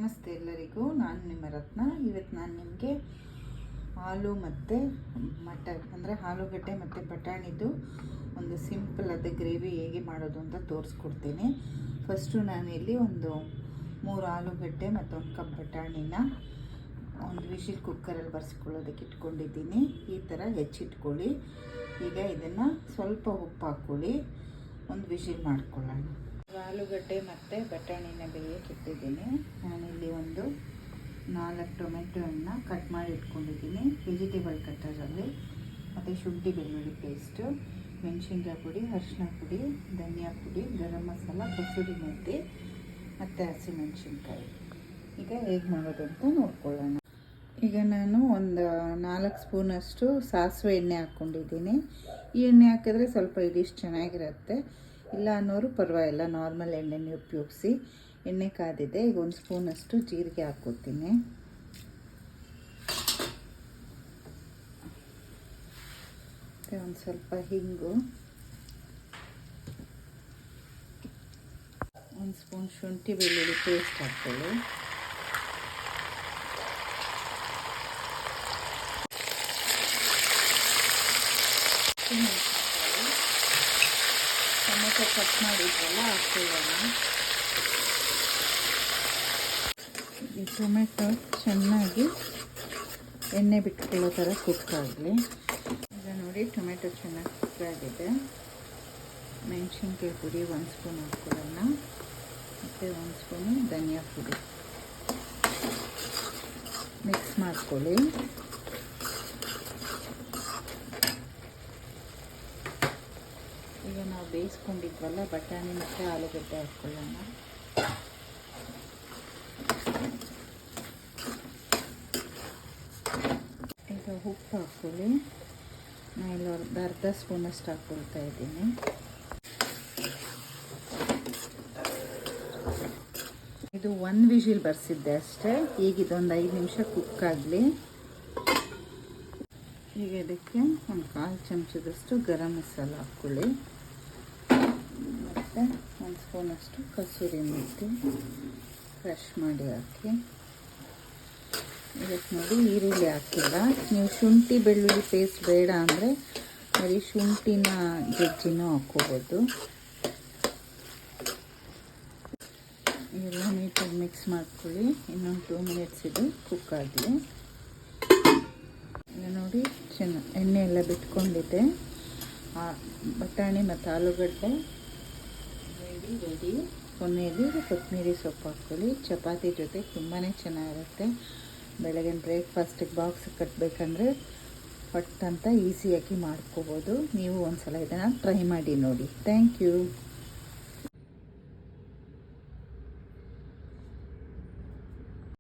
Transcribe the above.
ನಮಸ್ತೆ ಎಲ್ಲರಿಗೂ. ನಾನು ನಿಮ್ಮ ರತ್ನ. ಇವತ್ತು ನಾನು ನಿಮಗೆ ಹಾಲು ಮತ್ತು ಮಟರ್ ಅಂದರೆ ಆಲೂಗಡ್ಡೆ ಮತ್ತು ಬಟಾಣಿದು ಒಂದು ಸಿಂಪಲ್ ಆದ ಗ್ರೇವಿ ಹೇಗೆ ಮಾಡೋದು ಅಂತ ತೋರಿಸ್ಕೊಡ್ತೀನಿ. ಫಸ್ಟು ನಾನಿಲ್ಲಿ ಒಂದು 3 ಆಲೂಗಡ್ಡೆ ಮತ್ತು 1 ಕಪ್ ಬಟಾಣಿನ ಒಂದು ವಿಶಿಲ್ ಕುಕ್ಕರಲ್ಲಿ ಬರ್ಸ್ಕೊಳ್ಳೋದಕ್ಕೆ ಇಟ್ಕೊಂಡಿದ್ದೀನಿ. ಈ ಥರ ಹೆಚ್ಚಿಟ್ಕೊಳ್ಳಿ. ಈಗ ಇದನ್ನು ಸ್ವಲ್ಪ ಉಪ್ಪು ಹಾಕ್ಕೊಳ್ಳಿ, ಒಂದು ವಿಶಿಲ್ ಮಾಡ್ಕೊಳ್ಳೋಣ. ಆಲೂಗಡ್ಡೆ ಮತ್ತು ಬಟಾಣಿನ ಬೇಯಕ್ಕೆ ಇಟ್ಟಿದ್ದೀನಿ. ನಾನಿಲ್ಲಿ ಒಂದು 4 ಟೊಮೆಟೊವನ್ನು ಕಟ್ ಮಾಡಿ ಇಟ್ಕೊಂಡಿದ್ದೀನಿ ವೆಜಿಟೇಬಲ್ ಕಟ್ಟರಲ್ಲಿ. ಮತ್ತು ಶುಂಠಿ ಬೆಳ್ಳುಳ್ಳಿ ಪೇಸ್ಟು, ಮೆಣಸಿನ್ಕಾಯಿ ಪುಡಿ, ಅರಿಶಿನ ಪುಡಿ, ಧನಿಯಾ ಪುಡಿ, ಗರಂ ಮಸಾಲ, ಕಸೂರಿ ಮೆಂತೆ ಮತ್ತು ಹಸಿಮೆಣಸಿನ್ಕಾಯಿ. ಈಗ ಹೇಗೆ ಮಾಡೋದು ಅಂತ ನೋಡ್ಕೊಳ್ಳೋಣ. ಈಗ ನಾನು ಒಂದು 4 ಸ್ಪೂನಷ್ಟು ಸಾಸಿವೆ ಎಣ್ಣೆ ಹಾಕ್ಕೊಂಡಿದ್ದೀನಿ. ಈ ಎಣ್ಣೆ ಹಾಕಿದ್ರೆ ಸ್ವಲ್ಪ ಇದಿಷ್ಟು ಚೆನ್ನಾಗಿರುತ್ತೆ, ಇಲ್ಲ ಅನ್ನೋರು ಪರವಾಗಿಲ್ಲ, ನಾರ್ಮಲ್ ಎಣ್ಣೆನೇ ಉಪಯೋಗಿಸಿ. ಎಣ್ಣೆ ಕಾದಿದೆ. ಈಗ 1 ಸ್ಪೂನಷ್ಟು ಜೀರಿಗೆ ಹಾಕ್ಕೊತೀನಿ. ಮತ್ತು ಒಂದು ಸ್ವಲ್ಪ ಹಿಂಗು, 1 ಸ್ಪೂನ್ ಶುಂಠಿ ಬೆಳ್ಳುಳ್ಳಿ ಪೇಸ್ಟ್ ಹಾಕ್ಕೊಳ್ಳಿ. ಟೊಮೆಟೊ ಕಟ್ ಮಾಡಿದ್ವಲ್ಲ ಹಾಕ್ಕೊಳ್ಳೋಣ. ಈ ಟೊಮೆಟೊ ಚೆನ್ನಾಗಿ ಎಣ್ಣೆ ಬಿಟ್ಕೊಳ್ಳೋ ಥರ ಕುಕ್ ಆಗಲಿ. ಈಗ ನೋಡಿ ಟೊಮೆಟೊ ಚೆನ್ನಾಗಿ ಕುಕ್ ಆಗಿದೆ. ಮೆಣಸಿನ್ಕಾಯಿ ಪುಡಿ 1 ಸ್ಪೂನ್ ಹಾಕ್ಕೊಳ್ಳೋಣ. ಮತ್ತು 1 ಸ್ಪೂನು ಧನಿಯಾ ಪುಡಿ ಮಿಕ್ಸ್ ಮಾಡ್ಕೊಳ್ಳಿ. ಈಗ ನಾವು ಬೇಯಿಸ್ಕೊಂಡಿದ್ವಲ್ಲ ಬಟಾಣಿ ಮತ್ತು ಆಲೂಗಡ್ಡೆ ಹಾಕ್ಕೊಳ್ಳೋಣ. ಈಗ ಉಪ್ಪು ಹಾಕ್ಕೊಳ್ಳಿ. ನಾನು ಇಲ್ಲಿ ಒಂದು ಅರ್ಧ ಸ್ಪೂನಷ್ಟು ಹಾಕ್ಕೊಳ್ತಾ ಇದ್ದೀನಿ. ಇದು 1 ವಿಶಿಲ್ ಬರ್ಸಿದ್ದೆ ಅಷ್ಟೇ. ಈಗ ಇದೊಂದು 5 ನಿಮಿಷ ಕುಕ್ ಆಗಲಿ. ಈಗ ಇದಕ್ಕೆ ಒಂದು 1/4 ಚಮಚದಷ್ಟು ಗರಂ ಮಸಾಲ ಹಾಕ್ಕೊಳ್ಳಿ. ಮತ್ತು 1 ಸ್ಪೂನಷ್ಟು ಕಸೂರಿ ಮೆಂತೆ ಕ್ರಷ್ ಮಾಡಿ ಹಾಕಿ. ಇದಕ್ಕೆ ನೋಡಿ ಈರುಳ್ಳಿ ಹಾಕಿಲ್ಲ. ನೀವು ಶುಂಠಿ ಬೆಳ್ಳುಳ್ಳಿ ಪೇಸ್ಟ್ ಬೇಡ ಅಂದರೆ ಬರೀ ಶುಂಠಿನ ಜಜ್ಜಿನೂ ಹಾಕ್ಕೋಬೋದು. ಎಲ್ಲ ನೀಟಾಗಿ ಮಿಕ್ಸ್ ಮಾಡ್ಕೊಳ್ಳಿ. ಇನ್ನೊಂದು 2 ಮಿನಿಟ್ಸ್ ಇದು ಕುಕ್ ಆಗಲಿ. ಈಗ ನೋಡಿ ಎಣ್ಣೆ ಎಲ್ಲ ಬಿಟ್ಕೊಂಡಿದೆ. ಬಟಾಣಿ ಮತ್ತು ಆಲೂಗಡ್ಡೆ ರೆಡಿ. ಕೊನೆಯಲ್ಲಿ ಕೊತ್ತಂಬರಿ ಸೊಪ್ಪು ಹಾಕ್ಕೊಳ್ಳಿ. ಚಪಾತಿ ಜೊತೆ ತುಂಬಾ ಚೆನ್ನಾಗಿರುತ್ತೆ. ಬೆಳಗ್ಗೆ ಬ್ರೇಕ್ಫಾಸ್ಟಿಗೆ ಬಾಕ್ಸ್ ಕಟ್ಟಬೇಕಂದ್ರೆ ಪಟ್ ಅಂತ ಈಸಿಯಾಗಿ ಮಾಡ್ಕೋಬೋದು. ನೀವು ಒಂದು ಸಲ ಇದನ್ನು ಟ್ರೈ ಮಾಡಿ ನೋಡಿ. Thank you.